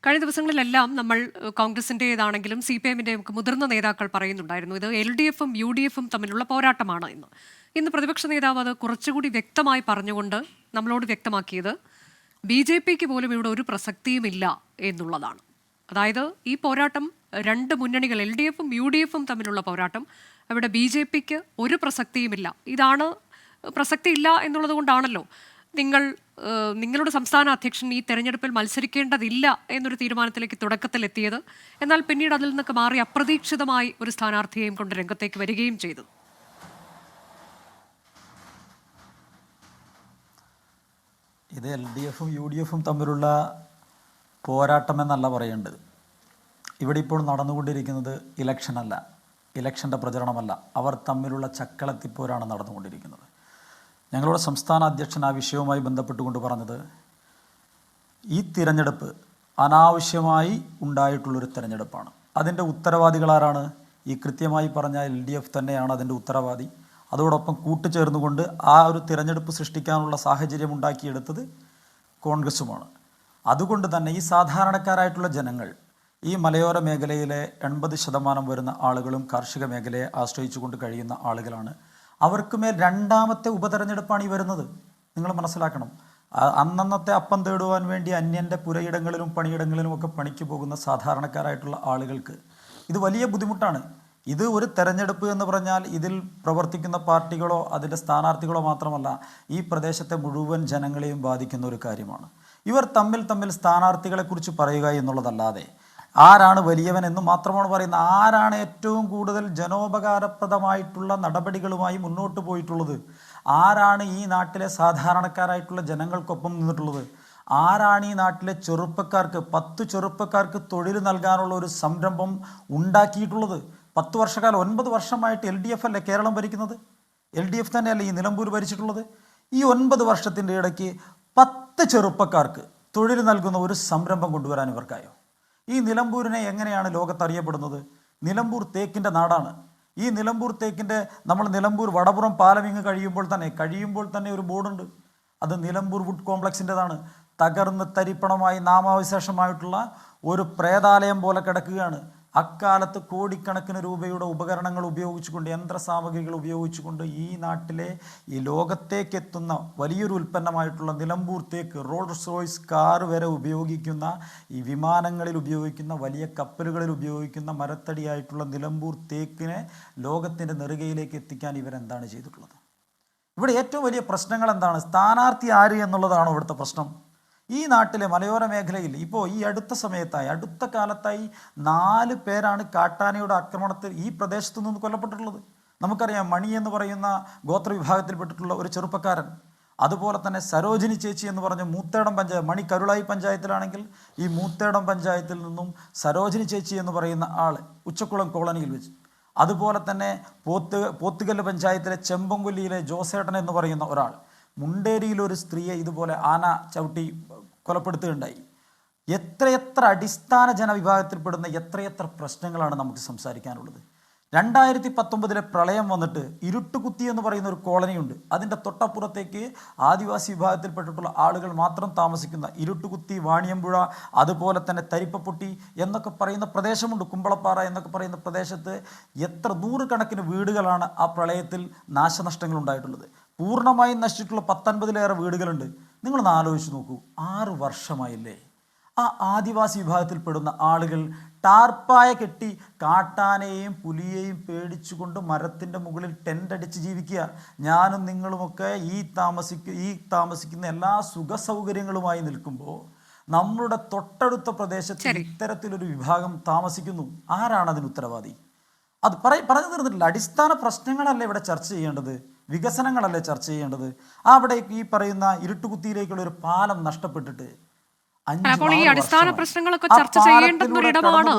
കഴിഞ്ഞ ദിവസങ്ങളിലെല്ലാം നമ്മൾ കോൺഗ്രസിൻ്റേതാണെങ്കിലും CPIM-ൻ്റെ മുതിർന്ന നേതാക്കൾ പറയുന്നുണ്ടായിരുന്നു ഇത് LDF-ഉം UDF-ഉം തമ്മിലുള്ള പോരാട്ടമാണ് എന്ന്. ഇന്ന് പ്രതിപക്ഷ നേതാവ് അത് കുറച്ചുകൂടി വ്യക്തമായി പറഞ്ഞുകൊണ്ട് നമ്മളോട് വ്യക്തമാക്കിയത് BJP-ക്ക് പോലും ഇവിടെ ഒരു പ്രസക്തിയുമില്ല എന്നുള്ളതാണ്. അതായത് ഈ പോരാട്ടം രണ്ട് മുന്നണികൾ LDF-ഉം UDF-ഉം തമ്മിലുള്ള പോരാട്ടം, അവിടെ BJP-ക്ക് ഒരു പ്രസക്തിയുമില്ല. ഇതാണ് പ്രസക്തിയില്ല എന്നുള്ളത് കൊണ്ടാണല്ലോ നിങ്ങളുടെ സംസ്ഥാന അധ്യക്ഷൻ ഈ തെരഞ്ഞെടുപ്പിൽ മത്സരിക്കേണ്ടതില്ല എന്നൊരു തീരുമാനത്തിലേക്ക് തുടക്കത്തിൽ എത്തിയത്. എന്നാൽ പിന്നീട് അതിൽ നിന്നൊക്കെ മാറി അപ്രതീക്ഷിതമായി ഒരു സ്ഥാനാർത്ഥിയെയും കൊണ്ട് രംഗത്തേക്ക് വരികയും ചെയ്തു. ഇത് LDF-ഉം UDF-ഉം തമ്മിലുള്ള പോരാട്ടം എന്നല്ല പറയേണ്ടത്. ഇവിടെ ഇപ്പോൾ നടന്നുകൊണ്ടിരിക്കുന്നത് ഇലക്ഷനല്ല, ഇലക്ഷൻ്റെ പ്രചരണമല്ല, അവർ തമ്മിലുള്ള ചക്കളത്തിപ്പോരാണ് നടന്നുകൊണ്ടിരിക്കുന്നത്. ഞങ്ങളുടെ സംസ്ഥാന അധ്യക്ഷൻ ആ വിഷയവുമായി ബന്ധപ്പെട്ടുകൊണ്ട് പറഞ്ഞത് ഈ തിരഞ്ഞെടുപ്പ് അനാവശ്യമായി ഉണ്ടായിട്ടുള്ളൊരു തിരഞ്ഞെടുപ്പാണ്. അതിൻ്റെ ഉത്തരവാദികളാരാണ്? ഈ കൃത്യമായി പറഞ്ഞ LDF തന്നെയാണ് അതിൻ്റെ ഉത്തരവാദി. അതോടൊപ്പം കൂട്ടുചേർന്നുകൊണ്ട് ആ ഒരു തിരഞ്ഞെടുപ്പ് സൃഷ്ടിക്കാനുള്ള സാഹചര്യം ഉണ്ടാക്കിയെടുത്തത് കോൺഗ്രസുമാണ്. അതുകൊണ്ട് തന്നെ ഈ സാധാരണക്കാരായിട്ടുള്ള ജനങ്ങൾ, ഈ മലയോര മേഖലയിലെ 80% വരുന്ന ആളുകളും കാർഷിക മേഖലയെ ആശ്രയിച്ചുകൊണ്ട് കഴിയുന്ന ആളുകളാണ്. അവർക്ക് മേൽ രണ്ടാമത്തെ ഉപതെരഞ്ഞെടുപ്പാണ് ഈ വരുന്നത്. നിങ്ങൾ മനസ്സിലാക്കണം, അന്നന്നത്തെ അപ്പം തേടുവാൻ വേണ്ടി അന്യൻ്റെ പുരയിടങ്ങളിലും പണിയിടങ്ങളിലും ഒക്കെ പണിക്ക് പോകുന്ന സാധാരണക്കാരായിട്ടുള്ള ആളുകൾക്ക് ഇത് വലിയ ബുദ്ധിമുട്ടാണ്. ഇത് ഒരു തെരഞ്ഞെടുപ്പ് എന്ന് പറഞ്ഞാൽ ഇതിൽ പ്രവർത്തിക്കുന്ന പാർട്ടികളോ അതിൻ്റെ സ്ഥാനാർത്ഥികളോ മാത്രമല്ല, ഈ പ്രദേശത്തെ മുഴുവൻ ജനങ്ങളെയും ബാധിക്കുന്ന ഒരു കാര്യമാണ്. ഇവർ തമ്മിൽ സ്ഥാനാർത്ഥികളെക്കുറിച്ച് പറയുക എന്നുള്ളതല്ലാതെ ആരാണ് വലിയവൻ എന്ന് മാത്രമാണ് പറയുന്നത്. ആരാണ് ഏറ്റവും കൂടുതൽ ജനോപകാരപ്രദമായിട്ടുള്ള നടപടികളുമായി മുന്നോട്ട് പോയിട്ടുള്ളത്? ആരാണ് ഈ നാട്ടിലെ സാധാരണക്കാരായിട്ടുള്ള ജനങ്ങൾക്കൊപ്പം നിന്നിട്ടുള്ളത്? ആരാണ് ഈ നാട്ടിലെ ചെറുപ്പക്കാർക്ക് 10 ചെറുപ്പക്കാർക്ക് തൊഴിൽ നൽകാനുള്ള ഒരു സംരംഭം ഉണ്ടാക്കിയിട്ടുള്ളത്? 10 വർഷക്കാലം 9 വർഷമായിട്ട് LDF അല്ലേ കേരളം ഭരിക്കുന്നത്? LDF തന്നെയല്ലേ ഈ നിലമ്പൂർ ഭരിച്ചിട്ടുള്ളത്? ഈ 9 വർഷത്തിൻ്റെ ഇടയ്ക്ക് 10 ചെറുപ്പക്കാർക്ക് തൊഴിൽ നൽകുന്ന ഒരു സംരംഭം കൊണ്ടുവരാൻ ഇവർക്കായോ? ഈ നിലമ്പൂരിനെ എങ്ങനെയാണ് ലോകത്തറിയപ്പെടുന്നത്? നിലമ്പൂർ തേക്കിൻ്റെ നാടാണ്. ഈ നിലമ്പൂർ തേക്കിൻ്റെ നമ്മൾ നിലമ്പൂർ വടപുറം പാലമിങ്ങ് കഴിയുമ്പോൾ തന്നെ ഒരു ബോർഡുണ്ട്. അത് നിലമ്പൂർ വുഡ് കോംപ്ലക്സിൻ്റെതാണ്. തകർന്ന് തരിപ്പണമായി നാമാവിശേഷമായിട്ടുള്ള ഒരു പ്രേതാലയം പോലെ കിടക്കുകയാണ്. അക്കാലത്ത് കോടിക്കണക്കിന് രൂപയുടെ ഉപകരണങ്ങൾ ഉപയോഗിച്ചുകൊണ്ട്, യന്ത്രസാമഗ്രികൾ ഉപയോഗിച്ചുകൊണ്ട് ഈ നാട്ടിലെ ഈ ലോകത്തേക്കെത്തുന്ന വലിയൊരു ഉൽപ്പന്നമായിട്ടുള്ള നിലമ്പൂർ തേക്ക്, റോൾസ് റോയ്സ് കാർ വരെ ഉപയോഗിക്കുന്ന, ഈ വിമാനങ്ങളിൽ ഉപയോഗിക്കുന്ന, വലിയ കപ്പലുകളിൽ ഉപയോഗിക്കുന്ന മരത്തടിയായിട്ടുള്ള നിലമ്പൂർ തേക്കിനെ ലോകത്തിൻ്റെ നെറുകയിലേക്ക് എത്തിക്കാൻ ഇവരെന്താണ് ചെയ്തിട്ടുള്ളത്? ഇവിടെ ഏറ്റവും വലിയ പ്രശ്നങ്ങൾ എന്താണ്? സ്ഥാനാർത്ഥി ആര് എന്നുള്ളതാണോ ഇവിടുത്തെ പ്രശ്നം? ഈ നാട്ടിലെ മലയോര മേഖലയിൽ ഇപ്പോൾ ഈ അടുത്ത കാലത്തായി 4 പേരാണ് കാട്ടാനയുടെ ആക്രമണത്തിൽ ഈ പ്രദേശത്തു നിന്ന് കൊല്ലപ്പെട്ടിട്ടുള്ളത്. നമുക്കറിയാം, മണി എന്ന് പറയുന്ന ഗോത്രവിഭാഗത്തിൽപ്പെട്ടിട്ടുള്ള ഒരു ചെറുപ്പക്കാരൻ, അതുപോലെ തന്നെ സരോജിനി ചേച്ചി എന്ന് പറഞ്ഞ മൂത്തേടം പഞ്ചായത്ത്, മണി കരുളായി പഞ്ചായത്തിലാണെങ്കിൽ ഈ മൂത്തേടം പഞ്ചായത്തിൽ നിന്നും സരോജിനി ചേച്ചി എന്ന് പറയുന്ന ആൾ ഉച്ചക്കുളം കോളനിയിൽ വെച്ച്, അതുപോലെ തന്നെ പോത്തുകല്ല് പഞ്ചായത്തിലെ ചെമ്പൻകൊല്ലിയിലെ ജോസേട്ടൻ എന്ന് പറയുന്ന ഒരാൾ, മുണ്ടേരിയിലൊരു സ്ത്രീയെ ഇതുപോലെ ആന ചവിട്ടി കൊലപ്പെടുത്തുകയുണ്ടായി. എത്രയെത്ര അടിസ്ഥാന ജനവിഭാഗത്തിൽപ്പെടുന്ന എത്രയെത്ര പ്രശ്നങ്ങളാണ് നമുക്ക് സംസാരിക്കാനുള്ളത്. 2019 പ്രളയം വന്നിട്ട് ഇരുട്ടുകുത്തി എന്ന് പറയുന്ന ഒരു കോളനിയുണ്ട്. അതിൻ്റെ തൊട്ടപ്പുറത്തേക്ക് ആദിവാസി വിഭാഗത്തിൽപ്പെട്ടിട്ടുള്ള ആളുകൾ മാത്രം താമസിക്കുന്ന ഇരുട്ടുകുത്തി, വാണിയമ്പുഴ, അതുപോലെ തന്നെ തരിപ്പപ്പൊട്ടി എന്നൊക്കെ പറയുന്ന പ്രദേശമുണ്ട്. കുമ്പളപ്പാറ എന്നൊക്കെ പറയുന്ന പ്രദേശത്ത് എത്ര 100 കണക്കിന് വീടുകളാണ് ആ പ്രളയത്തിൽ നാശനഷ്ടങ്ങൾ ഉണ്ടായിട്ടുള്ളത്. പൂർണ്ണമായും നശിച്ചിട്ടുള്ള 50-ലേറെ വീടുകളുണ്ട്. നിങ്ങളൊന്ന് ആലോചിച്ച് നോക്കൂ, 6 വർഷമായില്ലേ ആ ആദിവാസി വിഭാഗത്തിൽപ്പെടുന്ന ആളുകൾ ടാർപ്പായ കെട്ടി കാട്ടാനയെയും പുലിയെയും പേടിച്ചുകൊണ്ട് മരത്തിൻ്റെ മുകളിൽ ടെൻ്റ് അടിച്ച് ജീവിക്കുക. ഞാനും നിങ്ങളുമൊക്കെ ഈ താമസിക്കുന്ന എല്ലാ സുഖ സൗകര്യങ്ങളുമായി നിൽക്കുമ്പോൾ നമ്മളുടെ തൊട്ടടുത്ത പ്രദേശത്ത് ഇത്തരത്തിലൊരു വിഭാഗം താമസിക്കുന്നു. ആരാണ് അതിന് ഉത്തരവാദി? അത് പറഞ്ഞു തീർന്നിട്ടില്ല. അടിസ്ഥാന പ്രശ്നങ്ങളല്ലേ ഇവിടെ ചർച്ച ചെയ്യേണ്ടത്, വികസനങ്ങളല്ലേ ചർച്ച ചെയ്യേണ്ടത്. അവിടെ ഈ പറയുന്ന ഇരുട്ടുകുത്തിയിലേക്കുള്ള ഒരു പാലം നഷ്ടപ്പെട്ടിട്ട് അപ്പോൾ ഈ അടിസ്ഥാന പ്രശ്നങ്ങളൊക്കെ ചർച്ച ചെയ്യേണ്ടുന്ന ഒരു ഇടമാണ്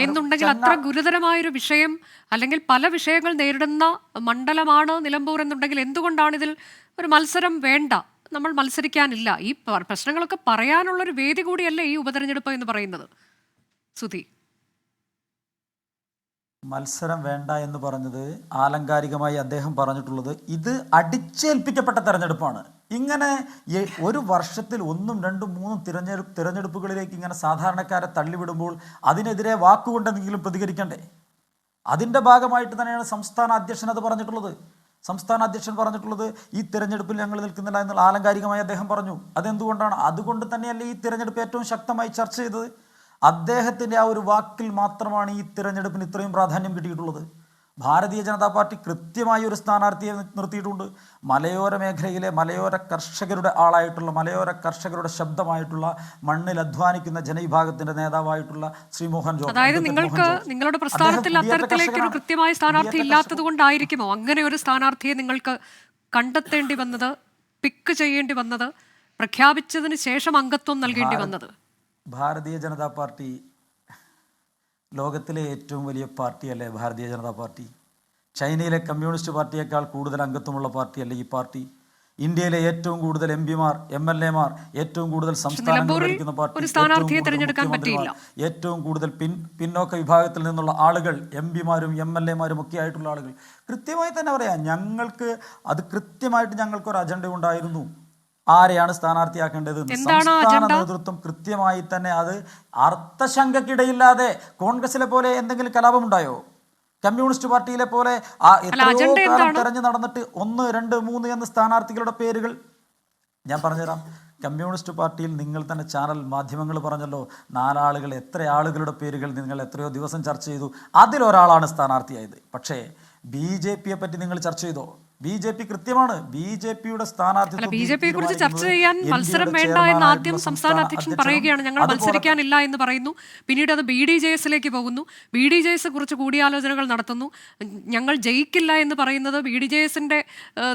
എന്നുണ്ടെങ്കിൽ അത്ര ഗുരുതരമായൊരു വിഷയം, അല്ലെങ്കിൽ പല വിഷയങ്ങൾ നേരിടുന്ന മണ്ഡലമാണ് നിലമ്പൂർ എന്നുണ്ടെങ്കിൽ എന്തുകൊണ്ടാണ് ഇതിൽ ഒരു മത്സരം വേണ്ട, നമ്മൾ മത്സരിക്കാനില്ല? ഈ പ്രശ്നങ്ങളൊക്കെ പറയാനുള്ളൊരു വേദി കൂടിയല്ലേ ഈ ഉപതെരഞ്ഞെടുപ്പ് എന്ന് പറയുന്നത്? സുധി. മത്സരം വേണ്ട എന്ന് പറഞ്ഞത് ആലങ്കാരികമായി അദ്ദേഹം പറഞ്ഞിട്ടുള്ളത് ഇത് അടിച്ചേൽപ്പിക്കപ്പെട്ട തെരഞ്ഞെടുപ്പാണ്. ഇങ്ങനെ ഒരു വർഷത്തിൽ 1, 2, 3 തിരഞ്ഞെടുപ്പുകളിലേക്ക് ഇങ്ങനെ സാധാരണക്കാരെ തള്ളിവിടുമ്പോൾ അതിനെതിരെ വാക്കുകൊണ്ടെന്തെങ്കിലും പ്രതികരിക്കണ്ടേ? അതിൻ്റെ ഭാഗമായിട്ട് തന്നെയാണ് സംസ്ഥാന അധ്യക്ഷൻ അത് പറഞ്ഞിട്ടുള്ളത്. സംസ്ഥാന അധ്യക്ഷൻ പറഞ്ഞിട്ടുള്ളത് ഈ തിരഞ്ഞെടുപ്പിൽ ഞങ്ങൾ നിൽക്കുന്നില്ല എന്നുള്ള ആലങ്കാരികമായി അദ്ദേഹം പറഞ്ഞു. അതെന്തുകൊണ്ടാണ്? അതുകൊണ്ട് തന്നെയല്ലേ ഈ തിരഞ്ഞെടുപ്പ് ഏറ്റവും ശക്തമായി ചർച്ച ചെയ്തത്. അദ്ദേഹത്തിൻ്റെ ആ ഒരു വാക്കിൽ മാത്രമാണ് ഈ തിരഞ്ഞെടുപ്പിന് ഇത്രയും പ്രാധാന്യം കിട്ടിയിട്ടുള്ളത്. ഭാരതീയ ജനതാ പാർട്ടി കൃത്യമായി ഒരു സ്ഥാനാർത്ഥിയെ നിർത്തിയിട്ടുണ്ട്. മലയോര മേഖലയിലെ മലയോര കർഷകരുടെ ആളായിട്ടുള്ള, മലയോര കർഷകരുടെ ശബ്ദമായിട്ടുള്ള, മണ്ണിൽ അധ്വാനിക്കുന്ന ജനവിഭാഗത്തിന്റെ നേതാവായിട്ടുള്ള ശ്രീ മോഹൻ ജോർജ്. അതായത് നിങ്ങളുടെ പ്രസ്ഥാനത്തിൽ അത്തരത്തിലേക്കൊരു കൃത്യമായ സ്ഥാനാർത്ഥി ഇല്ലാത്തത് കൊണ്ടായിരിക്കുമോ അങ്ങനെ ഒരു സ്ഥാനാർത്ഥിയെ നിങ്ങൾക്ക് കണ്ടെത്തേണ്ടി വന്നത്, പിക്ക് ചെയ്യേണ്ടി വന്നത്, പ്രഖ്യാപിച്ചതിന് ശേഷം അംഗത്വം നൽകേണ്ടി വന്നത്? ഭാരതീയ ജനതാ പാർട്ടി ലോകത്തിലെ ഏറ്റവും വലിയ പാർട്ടിയല്ലേ ഭാരതീയ ജനതാ പാർട്ടി? ചൈനയിലെ കമ്മ്യൂണിസ്റ്റ് പാർട്ടിയേക്കാൾ കൂടുതൽ അംഗത്വമുള്ള പാർട്ടിയല്ലേ ഈ പാർട്ടി? ഇന്ത്യയിലെ ഏറ്റവും കൂടുതൽ MP-മാർ, MLA-മാർ, ഏറ്റവും കൂടുതൽ സംസ്ഥാനങ്ങൾ ഭരിക്കുന്ന പാർട്ടി, ഏറ്റവും കൂടുതൽ പിന്നോക്ക വിഭാഗത്തിൽ നിന്നുള്ള ആളുകൾ, MP-മാരും MLA-മാരും ഒക്കെ ആയിട്ടുള്ള ആളുകൾ. കൃത്യമായി തന്നെ പറയാം, ഞങ്ങൾക്ക് അത് കൃത്യമായിട്ട് ഞങ്ങൾക്കൊരു അജണ്ട ഉണ്ടായിരുന്നു. ആരെയാണ് സ്ഥാനാർത്ഥിയാക്കേണ്ടത്? സംസ്ഥാന നേതൃത്വം കൃത്യമായി തന്നെ അത് അർത്ഥശങ്കക്കിടയില്ലാതെ. കോൺഗ്രസിലെ പോലെ എന്തെങ്കിലും കലാപമുണ്ടായോ? കമ്മ്യൂണിസ്റ്റ് പാർട്ടിയിലെ പോലെ തെരഞ്ഞു നടന്നിട്ട് 1, 2, 3 എന്ന സ്ഥാനാർത്ഥികളുടെ പേരുകൾ ഞാൻ പറഞ്ഞുതരാം. കമ്മ്യൂണിസ്റ്റ് പാർട്ടിയിൽ നിങ്ങൾ തന്നെ ചാനൽ മാധ്യമങ്ങൾ പറഞ്ഞല്ലോ, 4 ആളുകൾ, എത്ര ആളുകളുടെ പേരുകൾ നിങ്ങൾ എത്രയോ ദിവസം ചർച്ച ചെയ്തു. അതിലൊരാളാണ് സ്ഥാനാർത്ഥിയായത്. പക്ഷേ BJP-യെ പറ്റി നിങ്ങൾ ചർച്ച ചെയ്തോ? BJP കൃത്യമാണ്. BJP-യുടെ സ്ഥാനാർത്ഥി BJP-യെ കുറിച്ച് ചർച്ച ചെയ്യാൻ മത്സരം വേണ്ട എന്ന് ആദ്യം സംസ്ഥാന അധ്യക്ഷൻ പറയുകയാണ്. ഞങ്ങൾ മത്സരിക്കാനില്ല എന്ന് പറയുന്നു. പിന്നീട് അത് BDJS-ലേക്ക് പോകുന്നു. BDJS കുറിച്ച് കൂടിയാലോചനകൾ നടത്തുന്നു. ഞങ്ങൾ ജയിക്കില്ല എന്ന് പറയുന്നത് BDJS-ന്റെ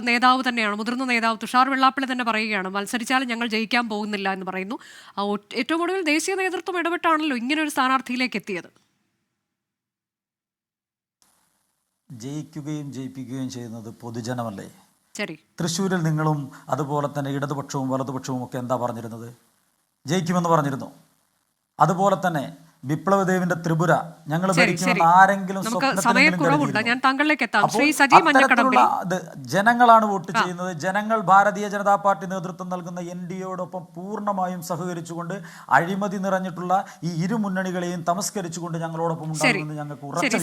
നേതാവ് തന്നെയാണ്, മുതിർന്ന നേതാവ് തുഷാർ വെള്ളാപ്പള്ളി തന്നെ പറയുകയാണ്, മത്സരിച്ചാലും ഞങ്ങൾ ജയിക്കാൻ പോകുന്നില്ല എന്ന് പറയുന്നു. ഏറ്റവും കൂടുതൽ ദേശീയ നേതൃത്വം ഇടപെട്ടാണല്ലോ ഇങ്ങനെ ഒരു സ്ഥാനാർത്ഥിയിലേക്ക് എത്തിയത്. ജയിക്കുകയും ജയിപ്പിക്കുകയും ചെയ്യുന്നത് പൊതുജനമല്ലേ? ശരി. തൃശ്ശൂരിൽ നിങ്ങളും അതുപോലെ തന്നെ ഇടതുപക്ഷവും വലതുപക്ഷവും ഒക്കെ എന്താ പറഞ്ഞിരുന്നത്? ജയിക്കുമെന്ന് പറഞ്ഞിരുന്നു. അതുപോലെ തന്നെ വിപ്ലവ് ദേവിന്റെ ത്രിപുര ഞങ്ങൾ ആരെങ്കിലും ജനങ്ങളാണ് വോട്ട് ചെയ്യുന്നത്. ജനങ്ങൾ ഭാരതീയ ജനതാ പാർട്ടി നേതൃത്വം നൽകുന്ന NDA-യോടൊപ്പം പൂർണ്ണമായും സഹകരിച്ചുകൊണ്ട് അഴിമതി നിറഞ്ഞിട്ടുള്ള ഈ ഇരു മുന്നണികളെയും തമസ്കരിച്ചുകൊണ്ട് ഞങ്ങളോടൊപ്പം ഉണ്ടാകുമെന്ന് ഞങ്ങൾക്ക് ഉറച്ചു.